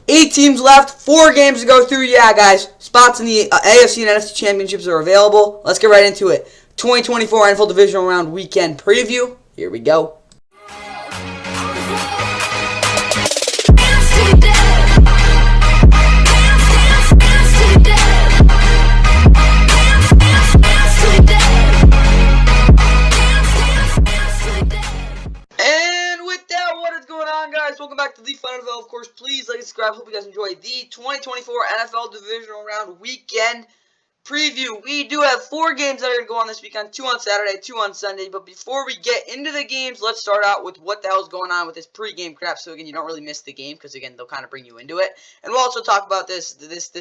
8 teams left, 4 games to go through. Yeah, guys, spots in the AFC and NFC championships are available. Let's get right into it. 2024 NFL Divisional Round Weekend Preview. Here we go. Welcome back to the Fun NFL. Of course, please like and subscribe. Hope you guys enjoyed the 2024 NFL Divisional Round Weekend Preview. We do have 4 games that are going to go on this weekend, 2 on Saturday, 2 on Sunday. But before we get into the games, let's start out with what the hell is going on with this pregame crap. So again, you don't really miss the game because again, they'll kind of bring you into it. And we'll also talk about this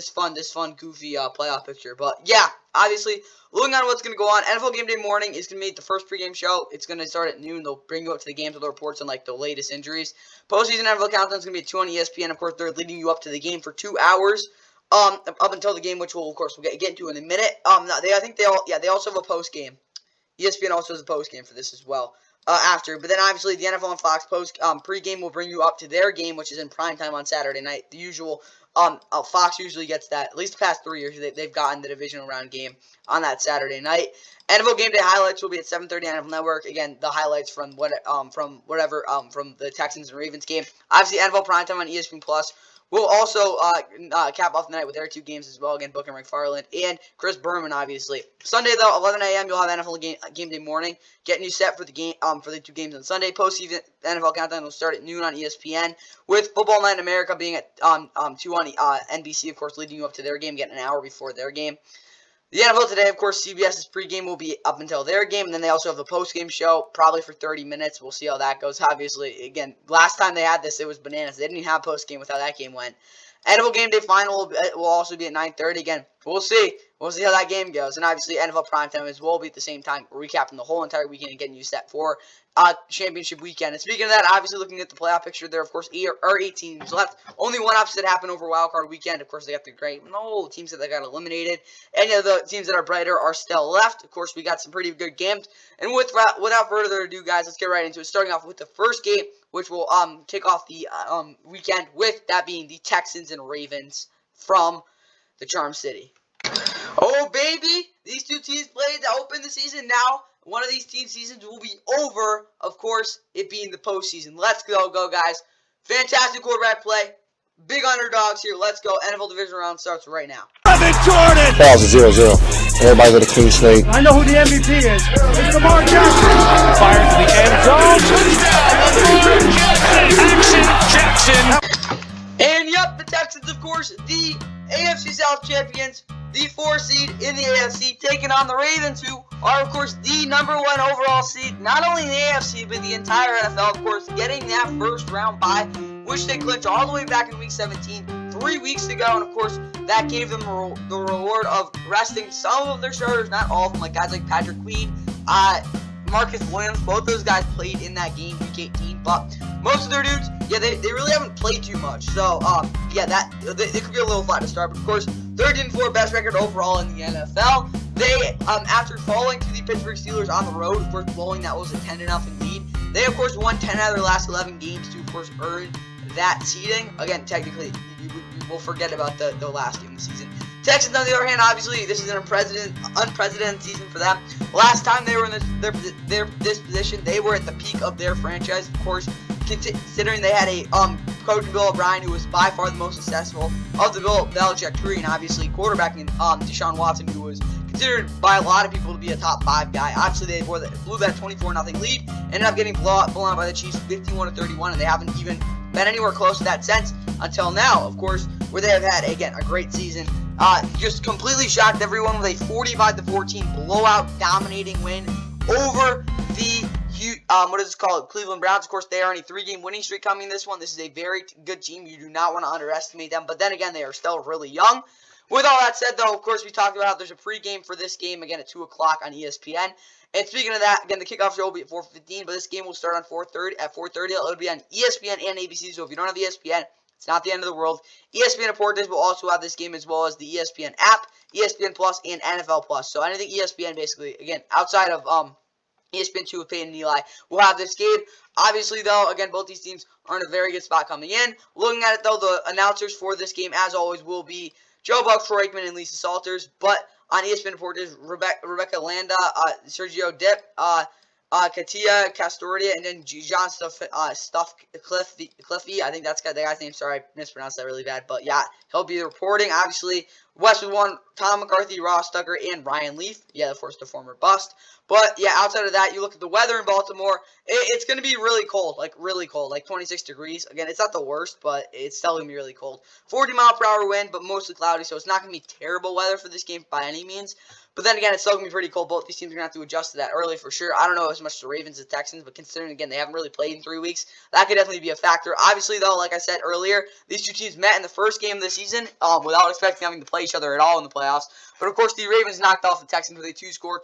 fun, goofy playoff picture. But yeah, obviously, looking on what's going to go on, NFL Game Day morning is going to be the first pregame show. It's going to start at noon. They'll bring you up to the games with the reports on like the latest injuries. Postseason NFL Countdown is going to be at 2 on ESPN. Of course, they're leading you up to the game for 2 hours. Up until the game, which we'll get into in a minute. They also have a post game. ESPN also has a post game for this as well. But then obviously the NFL and Fox pregame will bring you up to their game, which is in prime time on Saturday night. The usual. Fox usually gets that. At least the past 3 years, they've gotten the divisional round game on that Saturday night. NFL Game Day highlights will be at 7:30 on NFL Network. Again, the highlights from the Texans and Ravens game. Obviously, NFL primetime on ESPN Plus. We'll also cap off the night with their 2 games as well. Again, Booker McFarland and Chris Berman, obviously. Sunday, though, 11 a.m., you'll have NFL game Day morning, getting you set for the game for the 2 games on Sunday. Postseason NFL Countdown will start at noon on ESPN, with Football Night in America being at 2 on NBC, of course, leading you up to their game, getting an hour before their game. The NFL Today, of course, CBS's pregame will be up until their game, and then they also have a postgame show, probably for 30 minutes. We'll see how that goes. Obviously, again, last time they had this, it was bananas. They didn't even have postgame with how that game went. NFL Game Day Final will also be at 9:30. Again, we'll see. We'll see how that game goes. And obviously, NFL Primetime as well will be at the same time, recapping the whole entire weekend and getting you set for championship weekend. And speaking of that, obviously looking at the playoff picture, there, of course, are 8 teams left. Only one upset happened over wildcard weekend. Of course, they got the teams that they got eliminated. Any of the teams that are brighter are still left. Of course, we got some pretty good games. And without further ado, guys, let's get right into it. Starting off with the first game, which will kick off the weekend with that being the Texans and Ravens from the Charm City. Oh, baby! These 2 teams played to open the season. Now, one of these team seasons will be over, of course, it being the postseason. Let's go, guys. Fantastic quarterback play. Big underdogs here. Let's go. NFL Division Round starts right now. Jordan! Balls are 0-0. Everybody with a clean slate. I know who the MVP is. It's Lamar Jackson. Fires to the end zone. Touchdown! Jackson. And yep, the Texans, of course, the AFC South champions, the 4 seed in the AFC, taking on the Ravens, who are, of course, the #1 overall seed, not only in the AFC, but the entire NFL, of course, getting that first round bye, which they clinched all the way back in Week 17, 3 weeks ago, and, of course, that gave them the reward of resting some of their starters, not all of them, like guys like Patrick Queen, Marcus Williams. Both those guys played in that game, Week 18, but most of their dudes, yeah, they really haven't played too much. So, yeah, they could be a little flat to start. But, of course, 13-4 best record overall in the NFL. They, after falling to the Pittsburgh Steelers on the road, of course, blowing that was a 10-0 lead, they, of course, won 10 out of their last 11 games to, of course, earn that seeding. Again, technically, you will forget about the last game of the season. Texans, on the other hand, obviously, this is an unprecedented season for them. Last time they were in this position, they were at the peak of their franchise, of course, considering they had a coach, Bill O'Brien, who was by far the most successful of the Bill Belichick tree, and obviously quarterbacking Deshaun Watson, who was considered by a lot of people to be a top 5 guy. Obviously, they blew that 24-0 lead, ended up getting blown out by the Chiefs 51-31, and they haven't even been anywhere close to that since until now, of course, where they have had, again, a great season. Just completely shocked everyone with a 45-14 blowout dominating win over the Cleveland Browns. Of course, they are on a 3-game winning streak coming this one. This is a very good team. You do not want to underestimate them. But then again, they are still really young. With all that said, though, of course, we talked about how there's a pregame for this game, again, at 2 o'clock on ESPN. And speaking of that, again, the kickoff show will be at 4:15, but this game will start on 4:30. At 4:30, it'll be on ESPN and ABC. So if you don't have ESPN, it's not the end of the world. ESPN Reporters will also have this game as well as the ESPN app, ESPN Plus, and NFL Plus. So anything ESPN, basically, again, outside of ESPN2 with Peyton and Eli will have this game. Obviously, though, again, both these teams are in a very good spot coming in. Looking at it, though, the announcers for this game, as always, will be Joe Buck, Troy Aikman, and Lisa Salters. But on ESPN reporters, Rebecca Landa, Sergio Dip, Katia Castordia, and then John Cliffy. I think that's the guy's name. Sorry, I mispronounced that really bad. But yeah, he'll be reporting. Obviously, Westwood won Tom McCarthy, Ross Tucker, and Ryan Leaf. Yeah, of course, the former bust. But yeah, outside of that, you look at the weather in Baltimore. It's going to be really cold, like 26 degrees. Again, it's not the worst, but it's still going to be really cold. 40-mile-per-hour wind, but mostly cloudy, so it's not going to be terrible weather for this game by any means. But then again, it's still going to be pretty cold. Both these teams are going to have to adjust to that early for sure. I don't know as much the Ravens as the Texans, but considering, again, they haven't really played in 3 weeks, that could definitely be a factor. Obviously, though, like I said earlier, these two teams met in the first game of the season without expecting having to play each other at all in the playoffs. But, of course, the Ravens knocked off the Texans with a 3-score,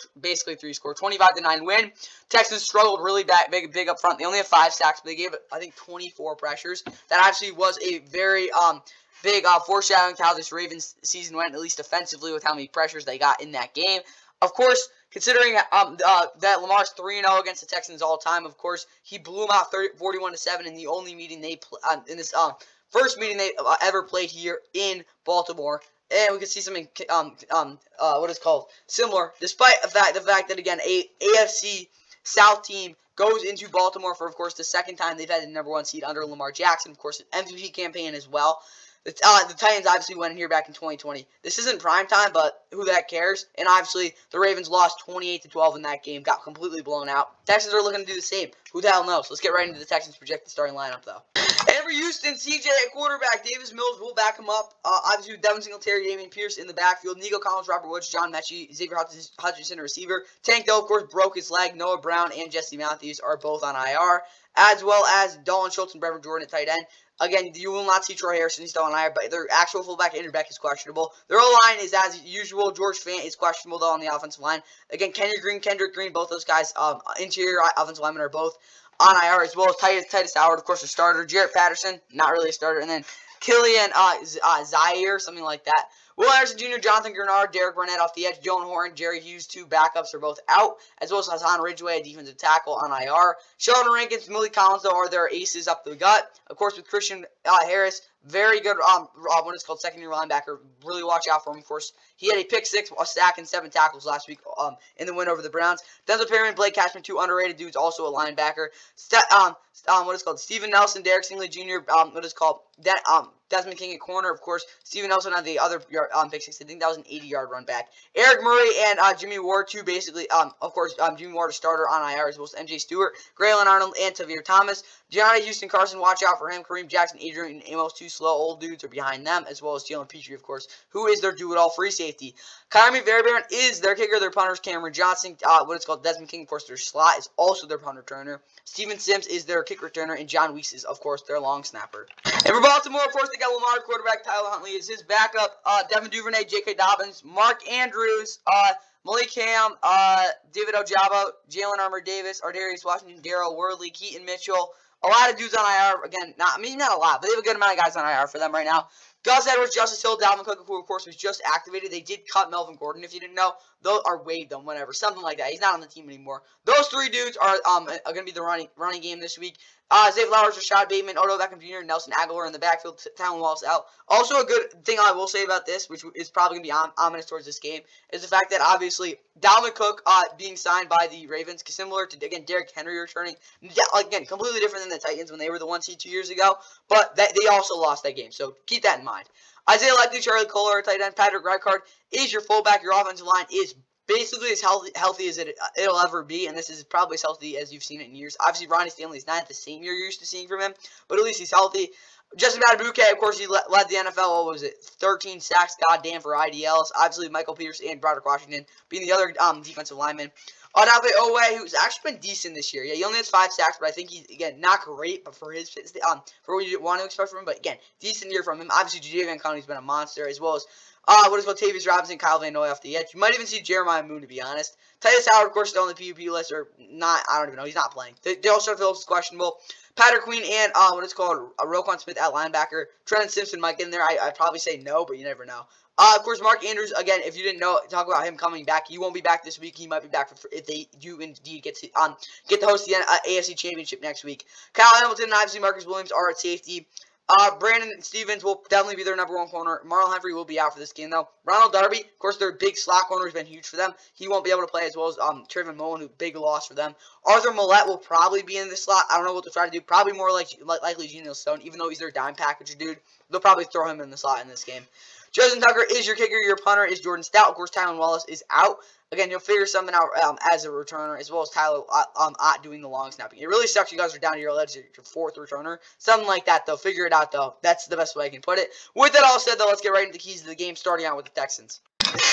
25-9 win. Texans struggled really big up front. They only have 5 sacks, but they gave, I think, 24 pressures. That actually was a very big foreshadowing to how this Ravens season went, at least offensively, with how many pressures they got in that game. Of course, considering that Lamar's 3-0 against the Texans all time, of course, he blew them out 41-7 in the only meeting they in this first meeting they ever played here in Baltimore. And we can see something similar, despite the fact that, again, a AFC South team goes into Baltimore for, of course, the second time they've had the #1 seed under Lamar Jackson, of course, an MVP campaign as well. The Titans obviously went in here back in 2020. This isn't prime time, but who the heck cares? And obviously, the Ravens lost 28-12 in that game, got completely blown out. Texans are looking to do the same. Who the hell knows? Let's get right into the Texans' projected starting lineup, though. Avery Houston, CJ at quarterback. Davis Mills will back him up. Obviously, Devin Singletary, Damian Pierce in the backfield. Nico Collins, Robert Woods, John Mechie, Xavier Hutchinson, receiver. Tank, though, of course, broke his leg. Noah Brown and Jesse Matthews are both on IR, as well as Dalton Schultz and Brevin Jordan at tight end. Again, you will not see Troy Harrison. He's still on IR, but their actual fullback, Andrew Beck, is questionable. Their O-line is, as usual, George Fant is questionable, though, on the offensive line. Again, Kendrick Green, both those guys, interior offensive linemen, are both on IR, as well as Titus Howard, of course, a starter. Jarrett Patterson, not really a starter. And then Killian Zaire, something like that. Will Anderson Jr., Jonathan Grenard, Derek Burnett off the edge, Joan Horn, Jerry Hughes, 2 backups are both out, as well as Hassan Ridgeway, a defensive tackle, on IR. Sheldon Rankins, Millie Collins, though, are their aces up the gut. Of course, with Christian Harris, very good, what is called second-year linebacker. Really watch out for him. Of course, he had a pick 6, a sack, and 7 tackles last week in the win over the Browns. Denzel Perryman, Blake Cashman, 2 underrated dudes, also a linebacker. Steven Nelson, Derek Stingley Jr., Desmond King at corner. Of course, Steven Nelson on the other pick 6. I think that was an 80-yard run back. Eric Murray and Jimmy Ward, 2 basically. Of course, Jimmy Ward, a starter on IR, as well as MJ Stewart, Graylin Arnold, and Tavir Thomas. Gianna Houston Carson, watch out for him. Kareem Jackson, Adrian, and Amos, 2 slow old dudes are behind them, as well as Jalen Petrie, of course, who is their do-it-all free safety. Kyrie Fairbairn is their kicker. Their punters, Cameron Johnson, Desmond King, of course, their slot is also their punt returner. Steven Sims is their kick returner, and John Weiss is, of course, their long snapper. And for Baltimore, of course, they got Lamar quarterback. Tyler Huntley is his backup. Devin Duvernay, J.K. Dobbins, Mark Andrews, Malik Ham, David Ojabo, Jalen Armour Davis, Ardarius Washington, Darrell Worley, Keaton Mitchell. A lot of dudes on IR. Again, not a lot, but they have a good amount of guys on IR for them right now. Gus Edwards, Justice Hill, Dalvin Cook, who, of course, was just activated. They did cut Melvin Gordon, if you didn't know. Those are waived them, whatever. Something like that. He's not on the team anymore. Those 3 dudes are going to be the running game this week. Zay Flowers, Rashad Bateman, Odell Beckham Jr., Nelson Aguilar in the backfield, Talon Wallace out. Also, a good thing I will say about this, which is probably going to be ominous towards this game, is the fact that, obviously, Dalvin Cook being signed by the Ravens, similar to, again, Derrick Henry returning. Again, completely different than the Titans when they were the 1 seed 2 years ago, but they also lost that game, so keep that in mind. Isaiah Likely, Charlie Kohler at tight end, Patrick Ricard is your fullback. Your offensive line is basically as healthy as it'll ever be, and this is probably as healthy as you've seen it in years. Obviously, Ronnie Stanley is not the same you're used to seeing from him, but at least he's healthy. Justin Matabuke, of course, he led the NFL, 13 sacks, goddamn, for IDLs. Obviously, Michael Peters and Broderick Washington being the other defensive linemen. Odafe Owe, who's actually been decent this year. Yeah, he only has 5 sacks, but I think he's, again, not great, but for what you want to expect from him. But, again, decent year from him. Obviously, Jadeveon Clowney's been a monster, as well as Tavius Robinson, Kyle Van Noy off the edge. You might even see Jeremiah Moon, to be honest. Titus Howard, of course, still on the PUP list, or not. I don't even know. He's not playing. Dale Phillips is questionable. Patrick Queen and what it's called, Roquan Smith at linebacker. Trenton Simpson might get in there. I'd probably say no, but you never know. Of course, Mark Andrews, again, if you didn't know, talk about him coming back. He won't be back this week. He might be back if they do indeed get to host the AFC Championship next week. Kyle Hamilton and obviously Marcus Williams are at safety. Brandon Stevens will definitely be their number one corner. Marlon Humphrey will be out for this game, though. Ronald Darby, of course, their big slot corner has been huge for them. He won't be able to play as well as Trayvon Mullen, who big loss for them. Arthur Millette will probably be in the slot. I don't know what they'll try to do. Probably more likely Geno Stone, even though he's their dime package dude. They'll probably throw him in the slot in this game. Justin Tucker is your kicker. Your punter is Jordan Stout. Of course, Tylan Wallace is out. Again, you'll figure something out as a returner, as well as Tyler Ott doing the long snapping. It really sucks you guys are down to your ledge, your fourth returner. Something like that, though. Figure it out, though. That's the best way I can put it. With that all said, though, let's get right into the keys of the game, starting out with the Texans.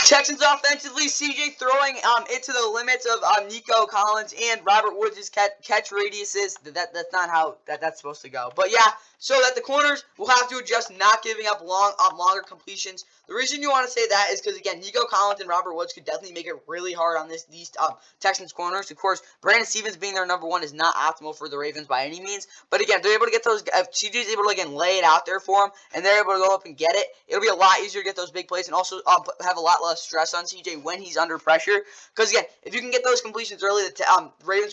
Texans offensively, CJ throwing it to the limits of Nico Collins and Robert Woods' catch radiuses. That's not how that's supposed to go. But yeah, so that the corners will have to adjust, not giving up longer completions. The reason you want to say that is because, again, Nico Collins and Robert Woods could definitely make it really hard on these Texans corners. Of course, Brandon Stevens being their number one is not optimal for the Ravens by any means. But again, they're able to get those. If CJ's able to again lay it out there for them, and they're able to go up and get it, it'll be a lot easier to get those big plays, and also have a lot less stress on CJ when he's under pressure. Because again, if you can get those completions early, the Ravens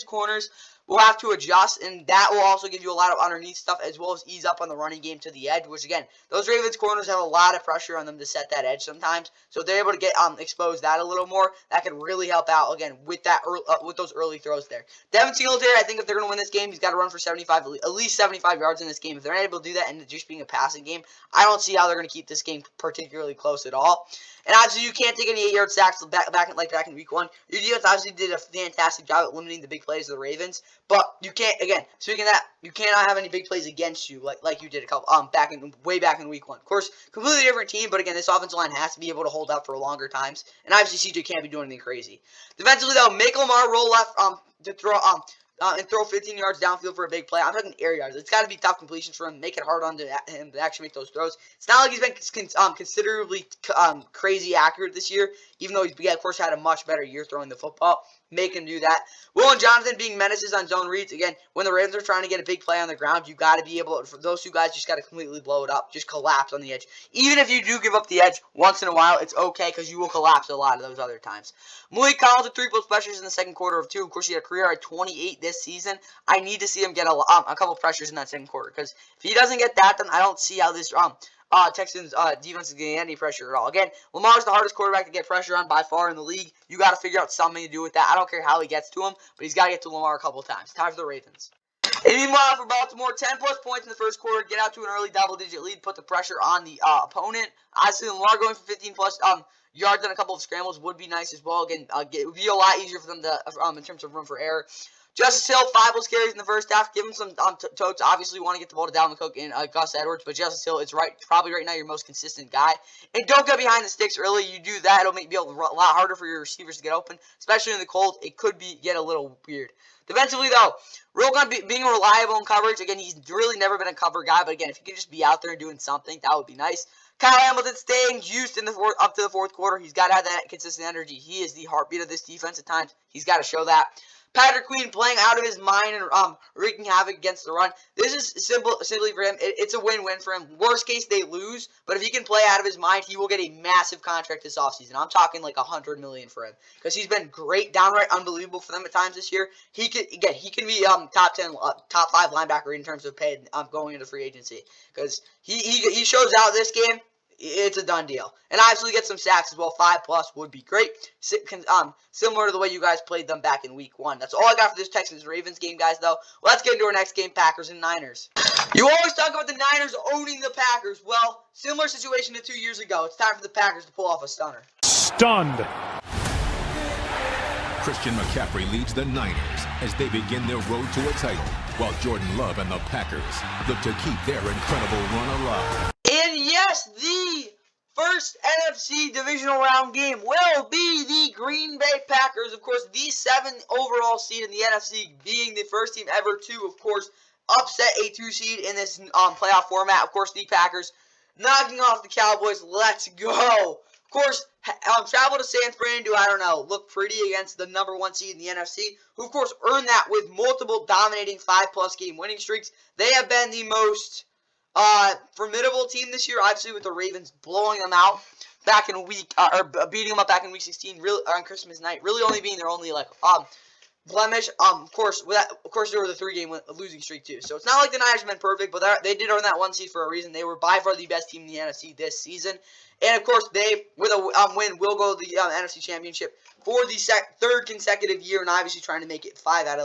corners will have to adjust, and that will also give you a lot of underneath stuff, as well as ease up on the running game to the edge, which, again, those Ravens corners have a lot of pressure on them to set that edge sometimes, so if they're able to get expose that a little more, that can really help out, again, with that with those early throws there. Devin Singletary, I think if they're going to win this game, he's got to run for at least 75 yards in this game. If they're not able to do that and it just being a passing game, I don't see how they're going to keep this game particularly close at all. And obviously, you can't take any 8-yard sacks back in week one. Your defense obviously did a fantastic job at limiting the big plays of the Ravens. But you can't, again, speaking of that, you cannot have any big plays against you like you did a couple way back in week one. Of course, completely different team, but again, this offensive line has to be able to hold up for longer times. And obviously, CJ can't be doing anything crazy. Defensively, though, make Lamar roll left to throw and throw 15 yards downfield for a big play. I'm talking air yards. It's got to be tough completions for him. Make it hard on him to actually make those throws. It's not like he's been considerably crazy accurate this year, even though he's, of course, had a much better year throwing the football. Make him do that. Will and Jonathan being menaces on zone reads. Again, when the Ravens are trying to get a big play on the ground, you got to be able to, for those two guys, just got to completely blow it up. Just collapse on the edge. Even if you do give up the edge once in a while, it's okay because you will collapse a lot of those other times. Malik Collins with 3+ pressures in the second quarter of 2. Of course, he had a career at 28 this season. I need to see him get a couple pressures in that second quarter because if he doesn't get that, then I don't see how this Texans defense is getting any pressure at all. Again, Lamar's the hardest quarterback to get pressure on by far in the league. You got to figure out something to do with that. I don't care how he gets to him, but he's got to get to Lamar a couple times. Time for the Ravens. And meanwhile, for Baltimore, 10+ points in the first quarter, get out to an early double-digit lead, put the pressure on the opponent. Obviously, Lamar going for 15+ yards and a couple of scrambles would be nice as well. Again, it would be a lot easier for them to in terms of room for error. Justice Hill, 5 carries in the first half. Give him some totes. Obviously, want to get the ball to Dalvin Cook and Gus Edwards, but Justice Hill is probably right now your most consistent guy. And don't get behind the sticks early. You do that, it'll make it a lot harder for your receivers to get open, especially in the cold. It could get a little weird. Defensively, though, Roquan being reliable in coverage. Again, he's really never been a cover guy, but again, if he can just be out there and doing something, that would be nice. Kyle Hamilton staying juiced in up to the fourth quarter. He's got to have that consistent energy. He is the heartbeat of this defense at times. He's got to show that. Patrick Queen playing out of his mind and wreaking havoc against the run. This is simply for him. It's a win-win for him. Worst case, they lose, but if he can play out of his mind, he will get a massive contract this offseason. I'm talking like $100 million for him because he's been great, downright unbelievable for them at times this year. He can be top 10, top 5 linebacker in terms of pay going into free agency because he shows out this game. It's a done deal. And obviously get some sacks as well. 5+ would be great. Similar to the way you guys played them back in week 1. That's all I got for this Texans-Ravens game, guys, though. Let's get into our next game, Packers and Niners. You always talk about the Niners owning the Packers. Well, similar situation to 2 years ago. It's time for the Packers to pull off a stunner. Stunned. Christian McCaffrey leads the Niners as they begin their road to a title, while Jordan Love and the Packers look to keep their incredible run alive. And yes, the first NFC divisional round game will be the Green Bay Packers. Of course, the 7th overall seed in the NFC, being the first team ever to, of course, upset a 2 seed in this playoff format. Of course, the Packers knocking off the Cowboys. Let's go. Of course, travel to San Fran to, I don't know, look pretty against the number 1 seed in the NFC, who, of course, earned that with multiple dominating 5-plus game winning streaks. They have been the most formidable team this year, obviously, with the Ravens blowing them out back in beating them up back in week 16, really, on Christmas night, really only being their only, blemish. Of course, there was a 3-game losing streak too. So it's not like the Niners have been perfect, but they did earn that 1 seed for a reason. They were by far the best team in the NFC this season, and of course, they with a win will go to the NFC Championship for the third consecutive year, and obviously trying to make it 4 out of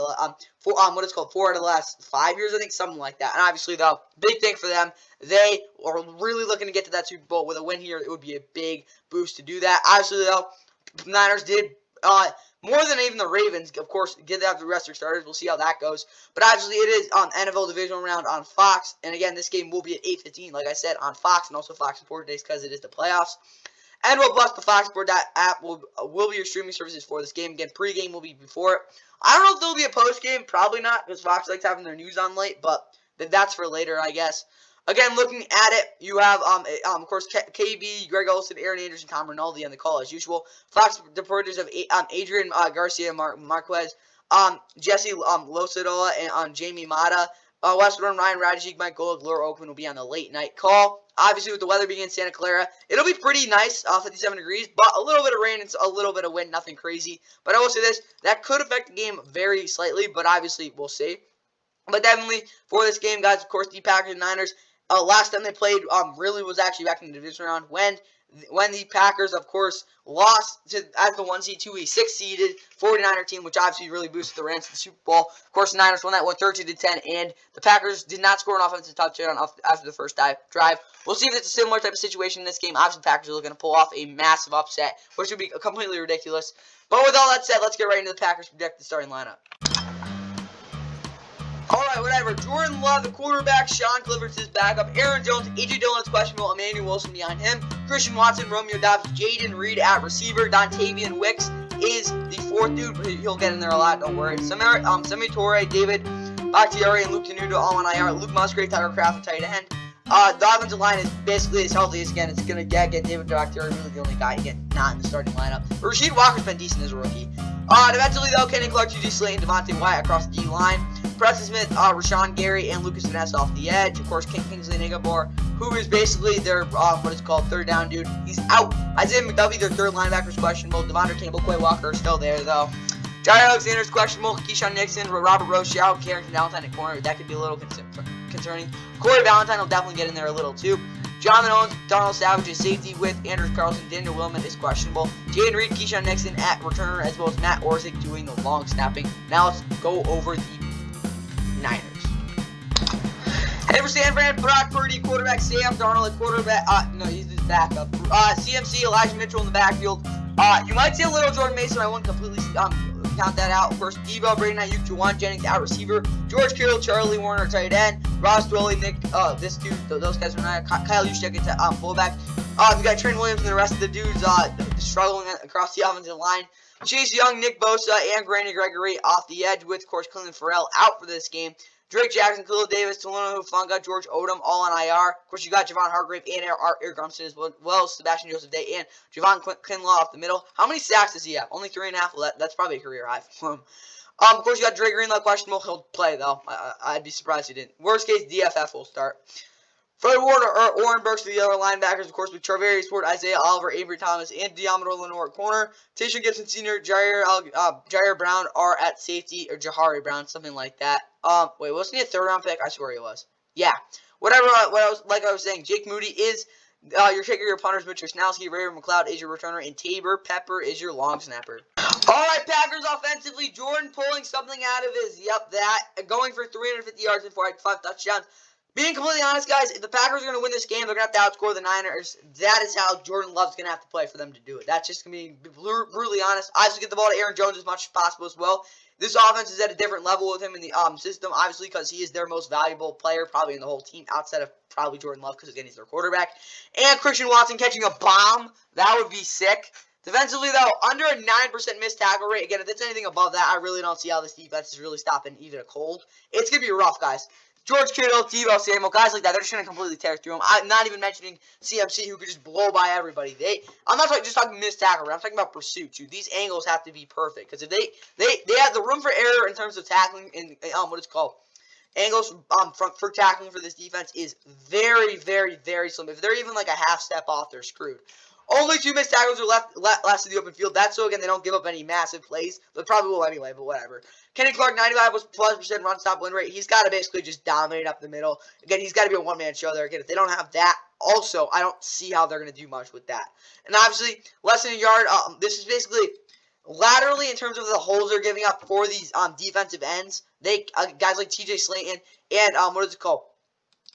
the last 5 years, I think, something like that. And obviously, though, big thing for them. They are really looking to get to that Super Bowl. With a win here, it would be a big boost to do that. Obviously, though, Niners did more than even the Ravens, of course, get that the rest of their starters. We'll see how that goes. But obviously, it is NFL Divisional Round on Fox. And again, this game will be at 8:15, like I said, on Fox, and also Fox Sport days because it is the playoffs. And we'll bless the Fox Sport app will be your streaming services for this game. Again, pregame will be before it. I don't know if there'll be a postgame. Probably not, because Fox likes having their news on late. But that's for later, I guess. Again, looking at it, you have, of course, KB, Greg Olsen, Aaron Anderson, Tom Rinaldi on the call as usual. Fox reporters of Adrian Garcia, Marquez, Jesse Losadola, and Jamie Mata. West Run, Ryan Radjic, Mike Gold, Laura Oakman will be on the late night call. Obviously, with the weather being in Santa Clara, it'll be pretty nice, 57 degrees, but a little bit of rain and a little bit of wind, nothing crazy. But I will say this, that could affect the game very slightly, but obviously, we'll see. But definitely, for this game, guys, of course, the Packers and Niners, last time they played really was actually back in the division round when the Packers, of course, lost as the 1 seed to a 6-seeded 49er team, which obviously really boosted the Rams to the Super Bowl. Of course, the Niners won that one 13-10, and the Packers did not score an offensive touchdown after the first drive. We'll see if it's a similar type of situation in this game. Obviously, the Packers are looking to pull off a massive upset, which would be completely ridiculous. But with all that said, let's get right into the Packers' projected starting lineup. Alright, whatever. Jordan Love, the quarterback. Sean Clifford's his backup. Aaron Jones, A.J. Dillon's questionable. Emmanuel Wilson behind him. Christian Watson, Romeo Dobbs, Jaden Reed at receiver. Dontavian Wicks is the 4th dude, but he'll get in there a lot, don't worry. Semi Torre, David Bakhtiari, and Luke Tenuta all on IR. Luke Musgrave, Tyler Kraft, tight end. The offensive line is basically as healthy as again. It's going to get David Bakhtiari, really the only guy again not in the starting lineup. But Rasheed Walker's been decent as a rookie. Defensively, though, Kenny Clark, T.J. Slate, and Devontae Wyatt across the D-line. Preston Smith, Rashawn Gary, and Lucas Vaness off the edge. Of course, Kingsley Nigabor, who is basically their, third down dude. He's out. Isaiah McDuffie, their third linebacker, is questionable. Devondre Campbell, Quay Walker are still there, though. Jair Alexander's questionable. Keyshawn Nixon, Robert Rochelle, Carrington Valentine at corner. That could be a little concerning. Corey Valentine will definitely get in there a little, too. Jonathan Owens, Donald Savage is safety with Andrews Carlson. Daniel Willman is questionable. Jaden Reed, Keyshawn Nixon at returner, as well as Matt Orsick doing the long snapping. Now let's go over the Niners. Head for San Fran, Brock Purdy, quarterback. Sam Darnold at quarterback. No, he's his backup. CMC, Elijah Mitchell in the backfield. You might see a little Jordan Mason. I wouldn't completely count that out. Of course, Debo, Brady Ayuk, Juwan Jennings out receiver. George Kittle, Charlie Warner tight end. Ross Dwelly, Nick, those guys are not. Kyle Juszczyk at fullback. You got Trent Williams and the rest of the dudes struggling across the offensive line. Chase Young, Nick Bosa, and Granny Gregory off the edge with, of course, Cleveland Farrell out for this game. Drake Jackson, Khalil Davis, Talanoa Hufanga, George Odom, all on IR. Of course, you got Javon Hargrave and Eric Armstead as well as Sebastian Joseph Day and Javon Kinlaw off the middle. How many sacks does he have? Only 3.5. Well, that's probably a career high for him. Of course, you got Dre Greenlaw questionable. He'll play, though. I'd be surprised if he didn't. Worst case, DFF will start. Fred Warner or Oren Burks for the other linebackers, of course, with Charvarius Ward, Isaiah Oliver, Avery Thomas, and Diamador Lenore at corner. Tasha Gibson Sr., Jair Brown are at safety, or Jahari Brown, something like that. Wait, wasn't he a third-round pick? I swear he was. Yeah. Whatever, I was saying, Jake Moody is your kicker, your punters, Mitch Wisnowski, Ray McLeod is your returner, and Tabor Pepper is your long snapper. Alright, Packers offensively, Jordan pulling something out of his, going for 350 yards and 5 touchdowns. Being completely honest, guys, if the Packers are going to win this game, they're going to have to outscore the Niners. That is how Jordan Love's going to have to play for them to do it. That's just going to be brutally honest. Obviously, get the ball to Aaron Jones as much as possible as well. This offense is at a different level with him in the system, obviously, because he is their most valuable player, probably in the whole team, outside of probably Jordan Love, because, again, he's their quarterback. And Christian Watson catching a bomb. That would be sick. Defensively, though, under a 9% missed tackle rate. Again, if it's anything above that, I really don't see how this defense is really stopping even a cold. It's going to be rough, guys. George Kittle, Tebow Samuel, guys like that, they're just going to completely tear through them. I'm not even mentioning CMC, who could just blow by everybody. I'm not just talking missed tackle, I'm talking about pursuit, too. These angles have to be perfect, because if they have the room for error in terms of tackling and what it's called. Angles for tackling for this defense is very, very, very slim. If they're even like a half step off, they're screwed. Only 2 missed tackles are left in the open field. That's so, again, they don't give up any massive plays. They probably will anyway, but whatever. Kenny Clark, 95% run stop win rate. He's got to basically just dominate up the middle. Again, he's got to be a one-man show there. Again, if they don't have that, also, I don't see how they're going to do much with that. And obviously, less than a yard. This is basically laterally in terms of the holes they're giving up for these defensive ends. Guys like TJ Slayton and what is it called?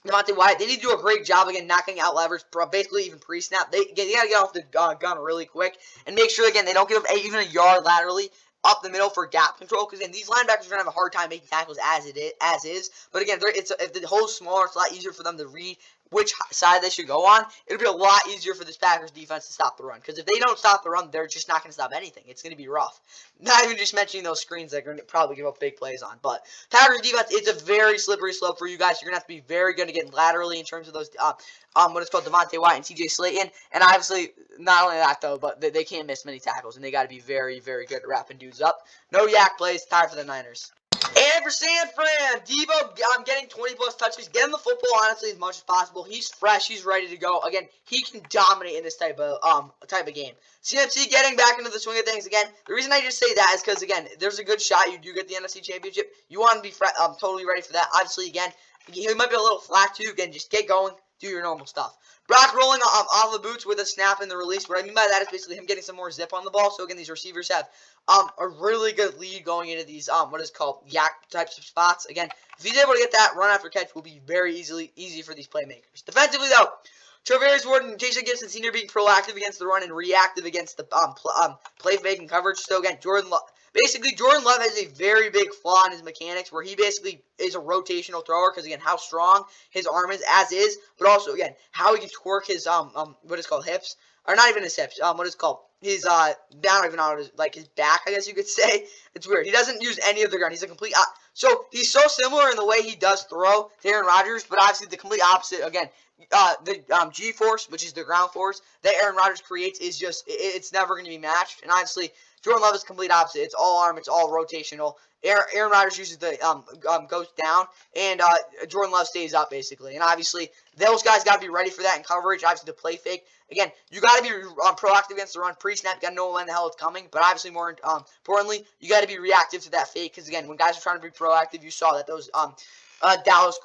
Devontae Wyatt, they need to do a great job, again, knocking out levers, basically even pre-snap. They got to get off the gun really quick and make sure, again, they don't give up even a yard laterally up the middle for gap control, because, again, these linebackers are going to have a hard time making tackles as is. But, again, if the hole's smaller, it's a lot easier for them to read which side they should go on. It'll be a lot easier for this Packers defense to stop the run, because if they don't stop the run, they're just not going to stop anything. It's going to be rough. Not even just mentioning those screens that are going to probably give up big plays on. But Packers defense, it's a very slippery slope for you guys. You're going to have to be very good at getting laterally in terms of those what it's called, Devontae Wyatt and TJ Slayton. And obviously, not only that, though, but they can't miss many tackles, and they got to be very, very good at wrapping dudes up. No yak plays, time for the Niners. And for San Fran, Debo, I'm getting 20-plus touches. Get him the football, honestly, as much as possible. He's fresh. He's ready to go. Again, he can dominate in this type of game. CMC getting back into the swing of things again. The reason I just say that is because, again, there's a good shot you do get the NFC Championship. You want to be totally ready for that. Obviously, again, he might be a little flat, too. Again, just get going. Do your normal stuff. Brock rolling off the boots with a snap in the release. What I mean by that is basically him getting some more zip on the ball. So, again, these receivers have a really good lead going into these, what is called, yak types of spots. Again, if he's able to get that run after catch, will be very easy for these playmakers. Defensively, though, Travarius Ward and Jason Gibson Sr. being proactive against the run and reactive against the play fake and coverage. So, again, Jordan Love has a very big flaw in his mechanics, where he basically is a rotational thrower, because, again, how strong his arm is as is, but also, again, how he can twerk his, what is called, hips, or not even his hips, what is called, his, I don't even know, like, his back, I guess you could say. It's weird. He doesn't use any of the ground. He's a complete, so he's so similar in the way he does throw to Aaron Rodgers, but obviously the complete opposite, again. The G-force, which is the ground force that Aaron Rodgers creates, is just, it's never going to be matched. And obviously, Jordan Love is complete opposite. It's all arm, it's all rotational. Aaron Rodgers uses the goes down, and Jordan Love stays up, basically. And obviously, those guys got to be ready for that in coverage. Obviously, the play fake. Again, you got to be proactive against the run pre-snap. You got to know when the hell it's coming. But obviously, more importantly, you got to be reactive to that fake. Because, again, when guys are trying to be proactive, you saw that those Dallas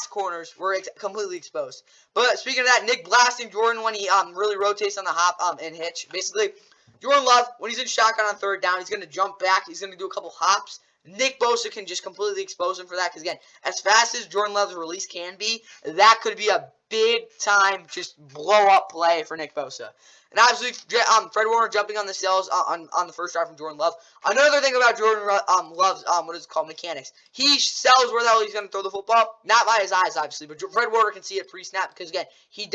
corners were completely exposed. But speaking of that, Nick blasting Jordan when he really rotates on the hop and hitch. Basically, Jordan Love, when he's in shotgun on third down, he's going to jump back. He's going to do a couple hops. Nick Bosa can just completely expose him for that. Because, again, as fast as Jordan Love's release can be, that could be a big-time just blow-up play for Nick Bosa. And obviously, Fred Warner jumping on the cells on the first drive from Jordan Love. Another thing about Jordan Love's, what is it called, mechanics. He sells where the hell he's going to throw the football. Not by his eyes, obviously, but Fred Warner can see it pre-snap. Because, again, he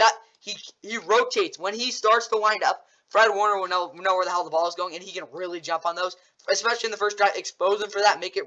rotates. When he starts to wind up, Fred Warner will know where the hell the ball is going, and he can really jump on those, especially in the first drive. Expose him for that. Make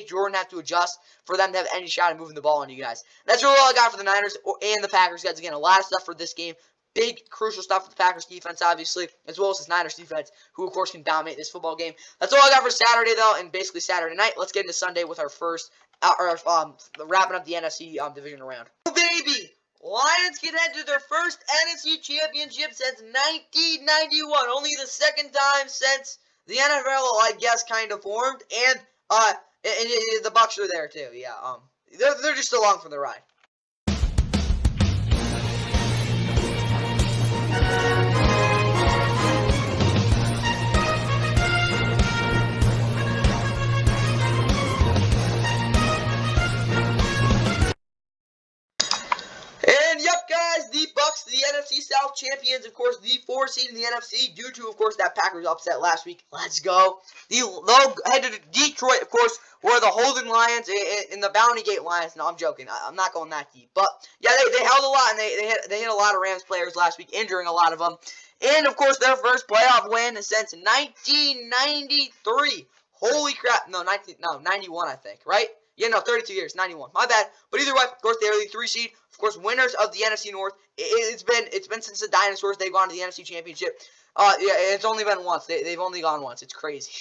Jordan have to adjust for them to have any shot at moving the ball on you guys. That's really all I got for the Niners and the Packers, guys. Again, a lot of stuff for this game. Big, crucial stuff for the Packers defense, obviously, as well as this Niners defense, who, of course, can dominate this football game. That's all I got for Saturday, though, and basically Saturday night. Let's get into Sunday with our first, wrapping up the NFC divisional round. Oh, baby! Lions can head to their first NFC championship since 1991. Only the second time since the NFL, I guess, kind of formed. And the Bucs are there, too. Yeah, they're just along for the ride. And yep, guys, the Bucs, the NFC South champions, of course, the 4 seed in the NFC, due to, of course, that Packers upset last week. Let's go. They'll head to Detroit, of course, where the Holden Lions and the Bounty Gate Lions. No, I'm joking. I'm not going that deep. But yeah, they held a lot, and they hit a lot of Rams players last week, injuring a lot of them. And of course, their first playoff win since 1993. Holy crap! No, 91, I think. Right? Yeah, no, 32 years, 91. My bad. But either way, of course, they are the 3 seed. Of course, winners of the NFC North. It's been since the dinosaurs they've gone to the NFC Championship. Yeah, it's only been once. They've only gone once. It's crazy.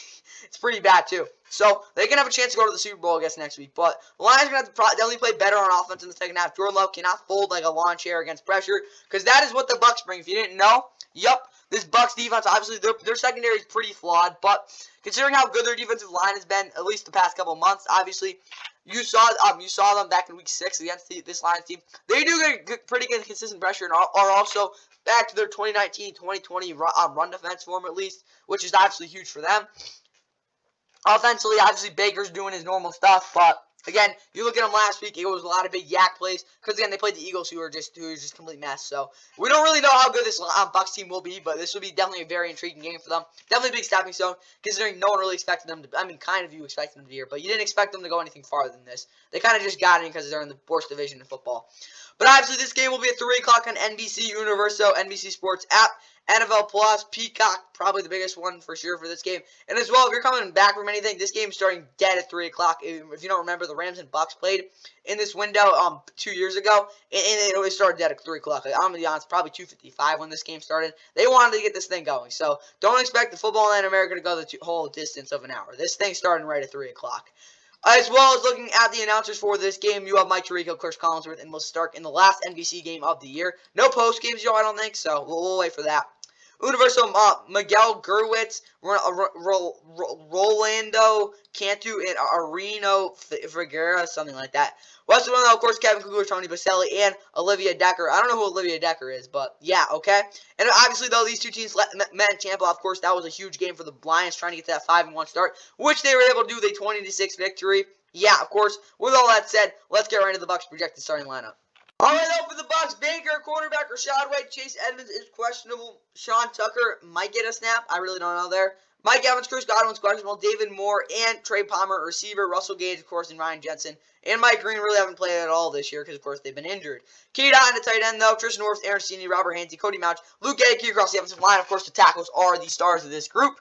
It's pretty bad too. So they can have a chance to go to the Super Bowl, I guess, next week. But the Lions are gonna have to definitely play better on offense in the second half. Jordan Love cannot fold like a lawn chair against pressure, because that is what the Bucs bring. If you didn't know, yep, this Bucs defense, obviously their secondary is pretty flawed, but considering how good their defensive line has been, at least the past couple months, obviously. You saw them back in Week 6 against this Lions team. They do get pretty good consistent pressure and are also back to their 2019-2020 run defense form at least, which is obviously huge for them. Offensively, obviously Baker's doing his normal stuff, but again, you look at them last week, it was a lot of big yak plays, because again, they played the Eagles, who are just a complete mess. So we don't really know how good this Bucs team will be, but this will be definitely a very intriguing game for them. Definitely a big stepping stone, considering no one really expected them to. I mean, kind of you expected them to be here, but you didn't expect them to go anything farther than this. They kind of just got in because they're in the worst division in football. But obviously, this game will be at 3 o'clock on NBC Universo, NBC Sports app. NFL Plus, Peacock, probably the biggest one for sure for this game. And as well, if you're coming back from anything, this game's starting dead at 3 o'clock. If you don't remember, the Rams and Bucs played in this window 2 years ago, and it always started dead at 3 o'clock. Like, I'm going to be honest, probably 2:55 when this game started. They wanted to get this thing going, so don't expect the football in America to go the whole distance of an hour. This thing's starting right at 3 o'clock. As well as looking at the announcers for this game, you have Mike Tirico, Chris Collinsworth, and Melissa Stark in the last NBC game of the year. No post games, I don't think, so we'll wait for that. Universal, Miguel Gerwitz, Rolando Cantu, and Areno Figueroa, something like that. Western One, of course, Kevin Kugler, Tony Baselli, and Olivia Decker. I don't know who Olivia Decker is, but yeah, okay. And obviously, though, these two teams met in Tampa. Of course, that was a huge game for the Lions trying to get to that 5-1 start, which they were able to do with a 20-6 victory. Yeah, of course. With all that said, let's get right into the Bucs' projected starting lineup. All right, though, for the Bucs, Baker, quarterback, Rashad White, Chase Edmonds is questionable. Sean Tucker might get a snap. I really don't know there. Mike Evans, Chris Godwin's questionable. David Moore and Trey Palmer, receiver. Russell Gage, of course, and Ryan Jensen. And Mike Green really haven't played at all this year because, of course, they've been injured. Key Dotton at tight end, though. Tristan Wirfs, Aaron Stiney, Robert Hainsey, Cody Mouch, Luke Gedeke across the offensive line. Of course, the tackles are the stars of this group.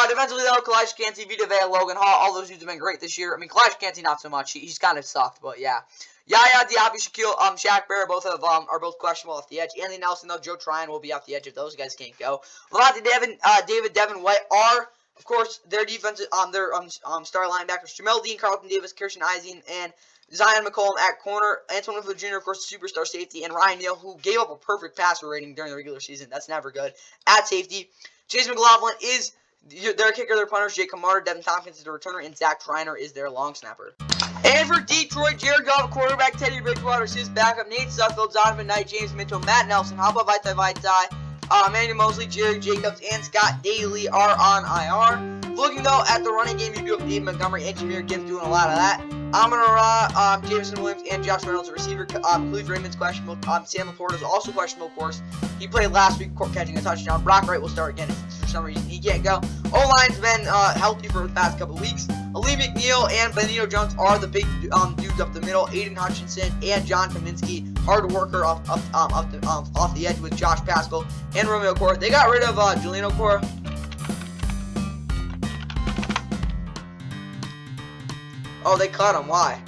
Defensively, though, Kalijah Kancey, Vita Vea, Logan Hall, all those dudes have been great this year. I mean, Kalijah Kancey not so much. He's kind of sucked, but yeah. Yaya Diaby, Shaquille, Shaq Barrett, are both questionable off the edge. Anthony Nelson, though, Joe Tryon will be off the edge if those guys can't go. Levante Devin White are, of course, their defensive, their star linebackers. Jamel Dean, Carlton Davis, Kirsten Eisen, and Zion McCollum at corner. Antoine Winfield Jr., of course, the superstar safety, and Ryan Neal, who gave up a perfect passer rating during the regular season. That's never good. At safety, Chase McLaughlin is their kicker, their punters. Jake Camarda, Devin Tompkins is the returner, and Zach Triner is their long snapper. And for Detroit, Jared Goff, quarterback, Teddy Bridgewater is his backup, Nate Sudfeld, Donovan Knight, James Mitchell, Matt Nelson, Hapa Vaitai, Emmanuel Mosley, Jerry Jacobs, and Scott Daly are on IR. Looking, though, at the running game, you do have Dave Montgomery and Jameer Gibbs doing a lot of that. Amon-Ra, Jameson Williams, and Josh Reynolds, receiver. Cleve Raymond's questionable. Sam Laporta is also questionable, of course. He played last week, catching a touchdown. Brock Wright will start again if for some reason he can't go. O-line's been healthy for the past couple weeks. Ali McNeil and Benito Jones are the big dudes up the middle. Aiden Hutchinson and John Kaminsky, hard worker off the edge with Josh Pascal and Romeo Cora. They got rid of Julian Cora. Oh, they cut him. Why?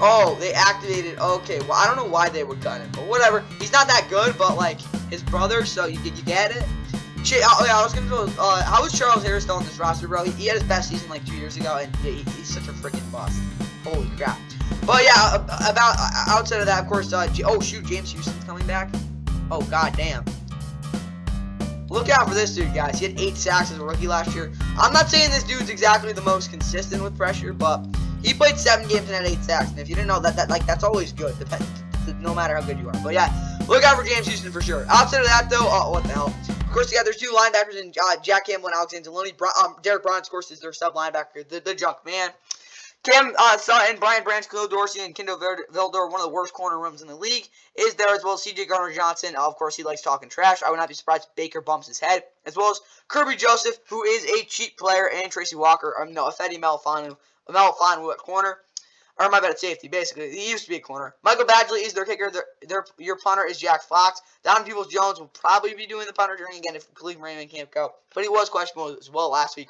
Oh, they activated. Okay, well, I don't know why they would cut him, but whatever. He's not that good, but, like, his brother, so you get it? Oh, yeah, I was going to go, how is Charles Harris still on this roster, bro? He had his best season, like, 2 years ago, and he's such a freaking bust. Holy crap. But, yeah, about outside of that, of course, oh, shoot, James Houston's coming back. Oh, goddamn. Look out for this dude, guys. He had 8 sacks as a rookie last year. I'm not saying this dude's exactly the most consistent with pressure, but he played 7 games and had 8 sacks. And if you didn't know that that's always good, no matter how good you are. But yeah, look out for James Houston for sure. Outside of that, though, what the hell? Of course, yeah, there's 2 linebackers in Jack Campbell and Alexander Deloney. Derek Bryan, of course, is their sub linebacker, the junk man. Cam Sutton, Brian Branch, Khalil Dorsey, and Kendall Vildor, one of the worst corner rooms in the league, is there, as well as C.J. Gardner-Johnson. Of course, he likes talking trash. I would not be surprised if Baker bumps his head, as well as Kirby Joseph, who is a cheap player, and Tracy Walker, Fedi Melifanu at corner. Or my bad, at safety, basically. He used to be a corner. Michael Badgley is their kicker. Your punter is Jack Fox. Donovan Peoples-Jones will probably be doing the punter during again if Cleve Raymond can't go. But he was questionable as well last week.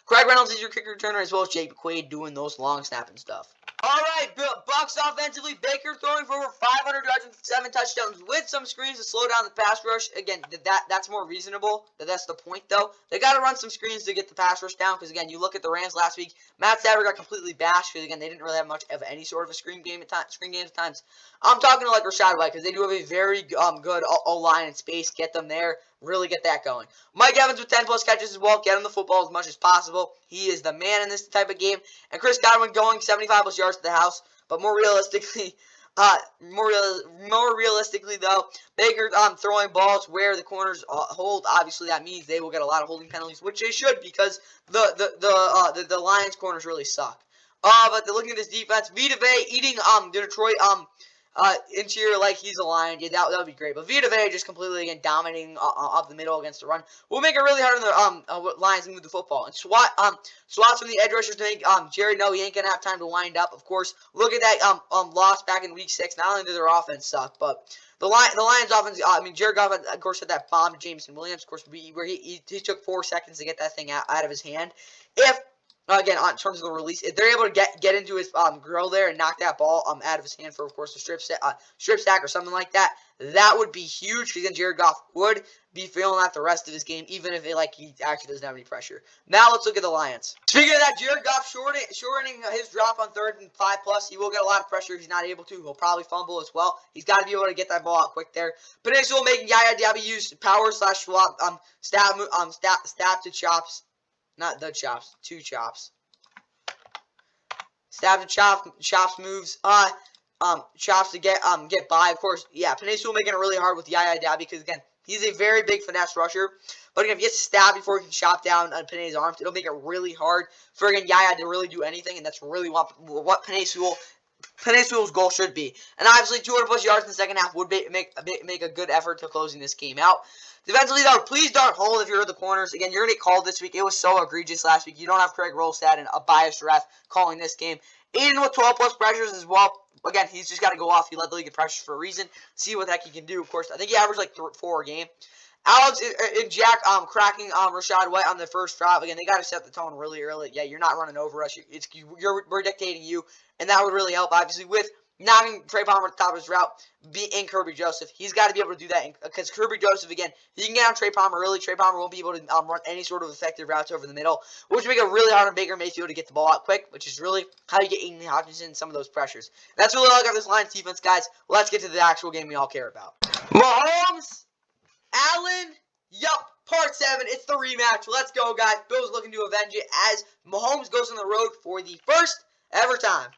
Craig Reynolds is your kicker returner, as well as Jake McQuaid doing those long snapping stuff. Alright, Bucs offensively, Baker throwing for over 500 yards and 7 touchdowns with some screens to slow down the pass rush. Again, that's more reasonable. That's the point, though. They got to run some screens to get the pass rush down, because, again, you look at the Rams last week, Matt Stafford got completely bashed, because, again, they didn't really have much of any sort of a screen game at times. I'm talking to, like, Rashad White, because they do have a very good O-line in space. Get them there. Really get that going. Mike Evans with 10-plus catches as well. Get him the football as much as possible. He is the man in this type of game. And Chris Godwin going 75-plus yards to the house. But more realistically, though, Baker throwing balls where the corners hold. Obviously, that means they will get a lot of holding penalties, which they should, because the Lions corners really suck. But looking at this defense, Vita Vea eating Detroit interior like he's a Lion. Yeah, that would be great. But Vita Vea just completely, again, dominating up the middle against the run. We'll make it really hard on the Lions to move the football. And swats from the edge rushers to make Jerry know he ain't going to have time to wind up. Of course, look at that loss back in Week 6. Not only did their offense suck, but the Lions offense, Jared Goff, of course, had that bomb to Jameson Williams, of course, where he took 4 seconds to get that thing out of his hand. Again, in terms of the release, if they're able to get into his grill there and knock that ball out of his hand for, of course, a strip sack or something like that, that would be huge, because then Jared Goff would be feeling that the rest of his game, even if he actually doesn't have any pressure. Now let's look at the Lions. Speaking of that, Jared Goff shortening his drop on 3rd and 5+. He will get a lot of pressure. He's not able to. He'll probably fumble as well. He's got to be able to get that ball out quick there. Peninsula making Yaya Diaby use power / swap stab to chops. Not the chops, 2 chops. Stab to chops moves. Chops to get by. Of course, yeah. Peninsula making it really hard with Yaya Diaby, because, again, he's a very big finesse rusher. But again, if he gets stabbed before he can chop down Panay's arms, it'll make it really hard for, again, Yaya to really do anything, and that's really what Peninsula's goal should be. And obviously, 200+ yards in the second half would make a good effort to closing this game out. Defensively, though, please don't hold if you're the corners. Again, you're going to get called this week. It was so egregious last week. You don't have Craig Rolstad and a biased ref calling this game. Aiden with 12+ pressures as well. Again, he's just got to go off. He led the league in pressures for a reason. See what the heck he can do, of course. I think he averaged like 4 a game. Alex and Jack cracking Rashad White on the first drive. Again, they got to set the tone really early. Yeah, you're not running over us. We're dictating you, and that would really help, obviously, with knocking Trey Palmer at the top of his route, being Kirby Joseph. He's got to be able to do that, because Kirby Joseph, again, he can get on Trey Palmer early. Trey Palmer won't be able to run any sort of effective routes over the middle, which make it really hard on Baker Mayfield to get the ball out quick, which is really how you get Aiden Hutchinson in some of those pressures. That's really all I got this Lions defense, guys. Let's get to the actual game we all care about. Mahomes, Allen, yup, part 7. It's the rematch. Let's go, guys. Bill's looking to avenge it as Mahomes goes on the road for the first ever time.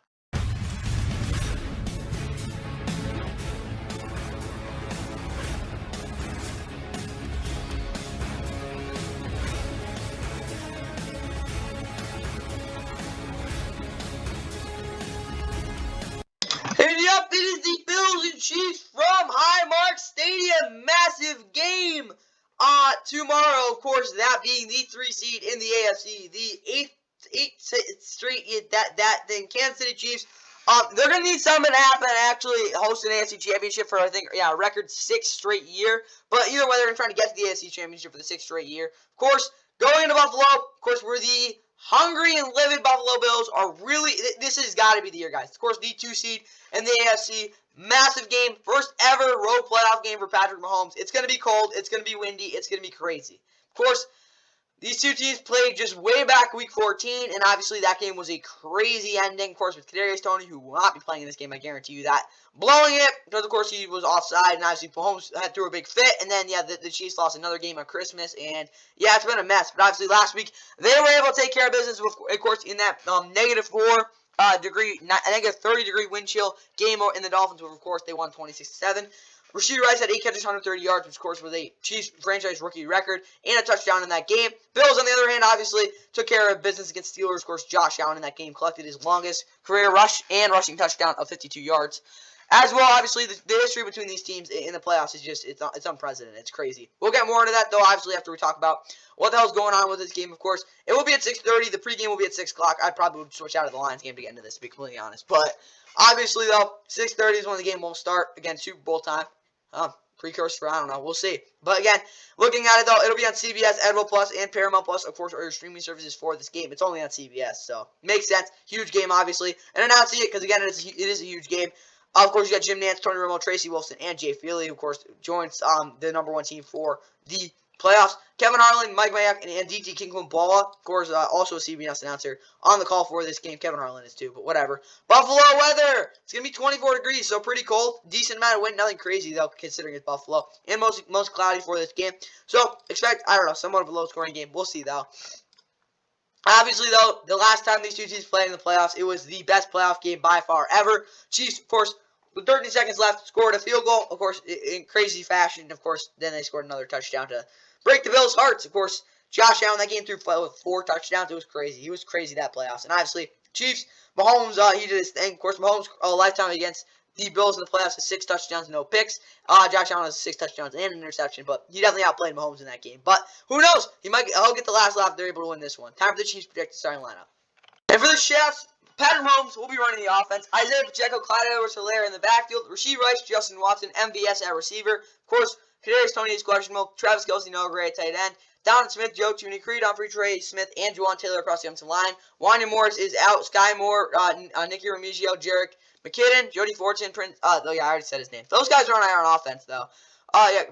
And yup, it is the Bills and Chiefs from Highmark Stadium. Massive game tomorrow, of course, that being the 3 seed in the AFC, the 8th straight, that thing, Kansas City Chiefs. They're going to need something to happen to actually host an AFC Championship for, I think, a record 6th straight year. But either way, they're trying to get to the AFC Championship for the 6th straight year. Of course, going into Buffalo, of course, we're the hungry and livid Buffalo Bills are really, this has got to be the year, guys. Of course, the 2 seed in the AFC. Massive game. First ever road playoff game for Patrick Mahomes. It's going to be cold. It's going to be windy. It's going to be crazy. Of course, these two teams played just way back week 14, and obviously that game was a crazy ending, of course, with Kadarius Toney, who will not be playing in this game, I guarantee you that. Blowing it, because, of course, he was offside, and obviously Mahomes had threw a big fit, and then, yeah, the Chiefs lost another game on Christmas, and, yeah, it's been a mess. But obviously last week, they were able to take care of business, of course, in that -4 degree, negative 30-degree wind chill game in the Dolphins, where, of course, they won 26-7. Rashid Rice had 8 catches, 130 yards, which, of course, was a Chiefs franchise rookie record, and a touchdown in that game. Bills, on the other hand, obviously took care of business against Steelers. Of course, Josh Allen in that game collected his longest career rush and rushing touchdown of 52 yards. As well, obviously, the history between these teams in the playoffs is just, it's unprecedented. It's crazy. We'll get more into that, though, obviously, after we talk about what the hell's going on with this game, of course. It will be at 6:30. The pregame will be at 6 o'clock. I probably would switch out of the Lions game to get into this, to be completely honest. But, obviously, though, 6:30 is when the game will start. Again, Super Bowl time. precursor, I don't know. We'll see. But again, looking at it though, it'll be on CBS, Edward Plus, and Paramount Plus, of course, are your streaming services for this game. It's only on CBS, so makes sense. Huge game, obviously. And announcing it because again, it is a huge game. Of course, you got Jim Nantz, Tony Romo, Tracy Wilson, and Jay Feely, who of course joins the #1 team for the playoffs. Kevin Harlan, Mike Mayock, and DT Kinkling-Balla, of course, also a CBS announcer on the call for this game. Kevin Harlan is too, but whatever. Buffalo weather. It's going to be 24 degrees, so pretty cold. Decent amount of wind, nothing crazy, though, considering it's Buffalo. And most cloudy for this game. So, expect, I don't know, somewhat of a low-scoring game. We'll see, though. Obviously, though, the last time these two teams played in the playoffs, it was the best playoff game by far ever. Chiefs, of course, with 13 seconds left, scored a field goal, of course, in crazy fashion. Of course, then they scored another touchdown to break the Bills' hearts. Of course, Josh Allen, that game threw with 4 touchdowns. It was crazy. He was crazy that playoffs. And obviously, Chiefs, Mahomes, he did his thing. Of course, Mahomes, lifetime against the Bills in the playoffs with 6 touchdowns, no picks. Josh Allen has 6 touchdowns and an interception, but he definitely outplayed Mahomes in that game. But who knows? He'll get the last laugh if they're able to win this one. Time for the Chiefs' projected starting lineup. And for the Chefs, Patrick Mahomes will be running the offense. Isaiah Pacheco, Clyde Edwards-Helaire in the backfield. Rashee Rice, Justin Watson, MVS at receiver. Of course, Kadarius Toney is questionable. Travis Kelce, Noah Gray at tight end. Donovan Smith, Joe Tooney, Creed Humphrey, Trey Smith, and Juwan Taylor across the offensive line. Wanya Morris is out. Sky Moore, Nicky Remigio, Jerick McKinnon, Jody Fortson, Prince. I already said his name. Those guys are on IR on offense, though.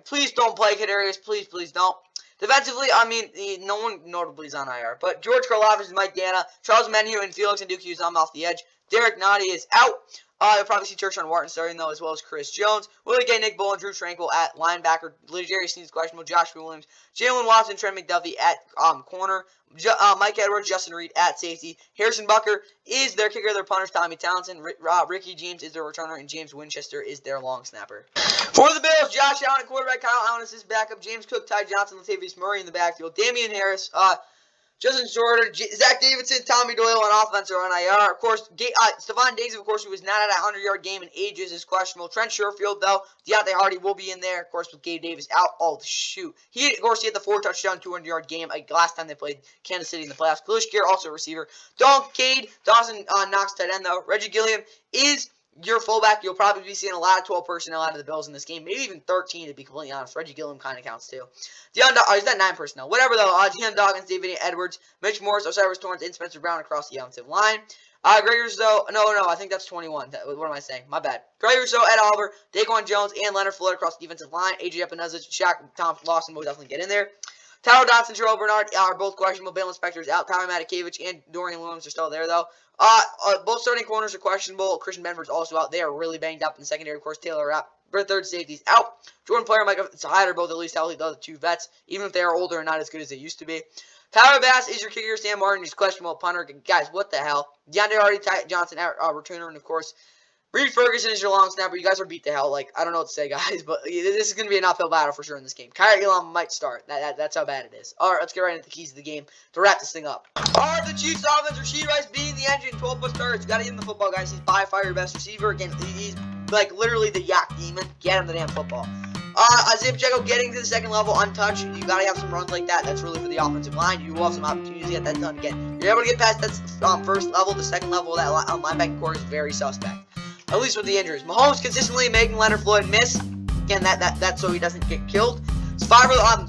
Please don't play Kadarius. Please don't. Defensively, I mean, no one notably is on IR. But George Karlaftis and Mike Dana, Charles Menu, and Felix Nduku is on off the edge. Derek Nottie is out. You'll probably see Tershawn Wharton starting, though, as well as Chris Jones. Willie Gay, Nick Bolton, Drew Tranquil at linebacker. Legarius Sneed's questionable. Josh Williams, Jalen Watson, Trent McDuffie at corner. Mike Edwards, Justin Reed at safety. Harrison Bucker is their kicker. Their punters, Tommy Townsend. Ricky James is their returner, and James Winchester is their long snapper. For the Bills, Josh Allen at quarterback. Kyle Allen is his backup. James Cook, Ty Johnson, Latavius Murray in the backfield. Damian Harris, Justin Shorter, Zach Davidson, Tommy Doyle on offense are on IR. Of course, Stephon Diggs, of course, who was not at a 100-yard game in ages, is questionable. Trent Sherfield, though, Deontay Hardy will be in there. Of course, with Gabe Davis out. Oh, shoot. He had the 4-touchdown, 200-yard game last time they played Kansas City in the playoffs. Kalish Gear, also a receiver. Dalton Cade, Dawson Knox, tight end, though. Reggie Gilliam is your fullback. You'll probably be seeing a lot of 12 personnel out of the Bills in this game. Maybe even 13, to be completely honest. Reggie Gilliam kind of counts, too. He's at 9 personnel. Whatever, though. Deion Dawkins, David Edwards, Mitch Morris, Osiris Torrance, and Spencer Brown across the offensive line. Greg Rousseau. No, I think that's 21. What am I saying? My bad. Greg Rousseau, Ed Oliver, Daquan Jones, and Leonard Floyd across the defensive line. AJ Epineza, Shaq Thompson, Lawson will definitely get in there. Tyler Dotson, Terrell Bernard are both questionable. Balen Spector is out. Tyler Matakevich and Dorian Williams are still there, though. Both starting corners are questionable. Christian Benford's also out. They are really banged up in the secondary. Of course, Taylor Rapp, their third safety's out. Jordan Player, Micah Hyde are both at least healthy. The other 2 vets, even if they are older and not as good as they used to be. Tyler Bass is your kicker. Sam Martin is questionable punter. Guys, what the hell? DeAndre Hardy, Ty Johnson, returner, and of course, Reed Ferguson is your long snapper. You guys are beat to hell. I don't know what to say, guys, but this is going to be an uphill battle for sure in this game. Kyrie Elam might start. That's how bad it is. All right, let's get right into the keys of the game to wrap this thing up. All right, the Chiefs offense, Rashee Rice being the engine, 12+ targets. You got to give him the football, guys. He's by far your best receiver. Again, he's literally the yak demon. Get him the damn football. Isaiah Pacheco getting to the second level untouched. You got to have some runs like that. That's really for the offensive line. You will have some opportunities to get that done again. You're able to get past that first level. The second level of that linebacking core is very suspect. At least with the injuries. Mahomes consistently making Leonard Floyd miss. Again, that's so he doesn't get killed. It's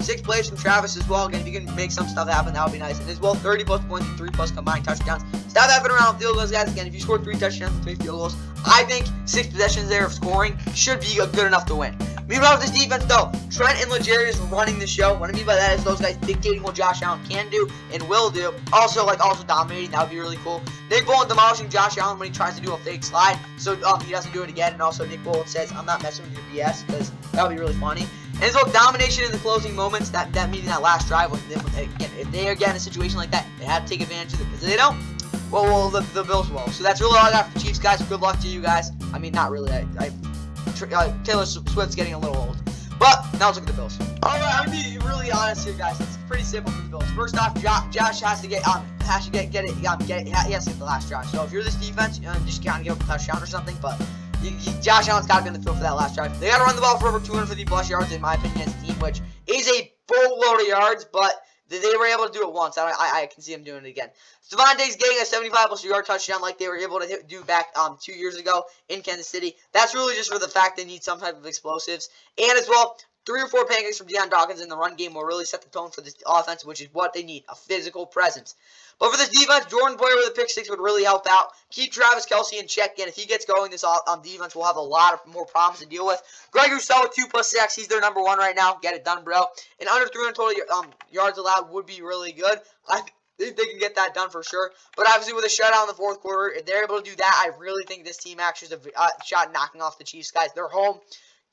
6 plays from Travis as well. Again, if you can make some stuff happen, that would be nice. And as well, 30+ points and 3+ combined touchdowns. Stop having around field goals, guys. Again, if you score 3 touchdowns and 3 field goals, I think 6 possessions there of scoring should be good enough to win. Meanwhile, with this defense, though, Trent and Legarius running the show. What I mean by that is those guys dictating what Josh Allen can do and will do. Also dominating. That would be really cool. Nick Bolton demolishing Josh Allen when he tries to do a fake slide, so he doesn't do it again. And also, Nick Bolton says, "I'm not messing with your BS," because that would be really funny. And as well, domination in the closing moments. That meeting that last drive. If they are getting a situation like that, they have to take advantage of it. Because if they don't, well, the Bills will. So that's really all I got for the Chiefs, guys. Good luck to you guys. I mean, not really. Taylor Swift's getting a little old. But now let's look at the Bills. All right, I'm gonna be really honest here, guys. It's pretty simple for the Bills. First off, Josh has to get it. He has to get the last drive. So if you're this defense, just kind of give up a touchdown or something. But Josh Allen's got to be in the field for that last drive. They got to run the ball for over 250+ yards, in my opinion, as a team, which is a boatload of yards. But They were able to do it once. I can see them doing it again. Devontae's getting a 75+ yard touchdown like they were able to do back 2 years ago in Kansas City. That's really just for the fact they need some type of explosives. And as well, 3 or 4 pancakes from Deion Dawkins in the run game will really set the tone for this offense, which is what they need, a physical presence. But for this defense, Jordan Poyer with a pick six would really help out. Keep Travis Kelce in check, and if he gets going, this defense will have a lot of more problems to deal with. Greg Rousseau with 2+ sacks. He's their number 1 right now. Get it done, bro. And under 300 total yards allowed would be really good. I think they can get that done for sure. But obviously with a shutout in the fourth quarter, if they're able to do that, I really think this team actually has a shot knocking off the Chiefs, guys. They're home.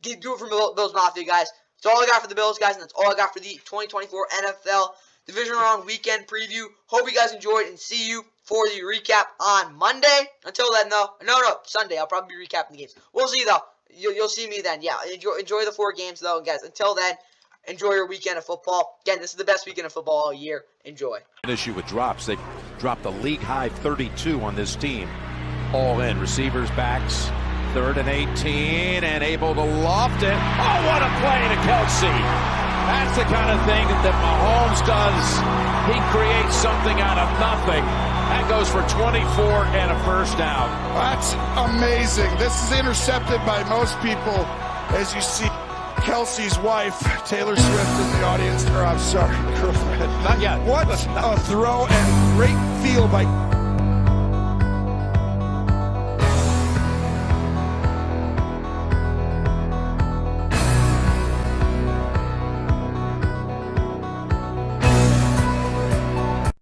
Do it for Bills Mafia, guys. That's all I got for the Bills, guys, and that's all I got for the 2024 NFL Divisional Round Weekend Preview. Hope you guys enjoyed, and see you for the recap on Monday. Until then, though, no, Sunday. I'll probably be recapping the games. We'll see, though. You'll see me then. Yeah, enjoy the 4 games, though, guys. Until then, enjoy your weekend of football. Again, this is the best weekend of football all year. Enjoy. An issue with drops. They dropped the league-high 32 on this team. All in. Receivers, backs. 3rd and 18, and able to loft it. Oh, what a play to Kelce. That's the kind of thing that Mahomes does. He creates something out of nothing. That goes for 24 and a first down. That's amazing. This is intercepted by most people, as you see Kelsey's wife, Taylor Swift, in the audience. Or I'm sorry, girlfriend. Not yet. What a throw, and great feel by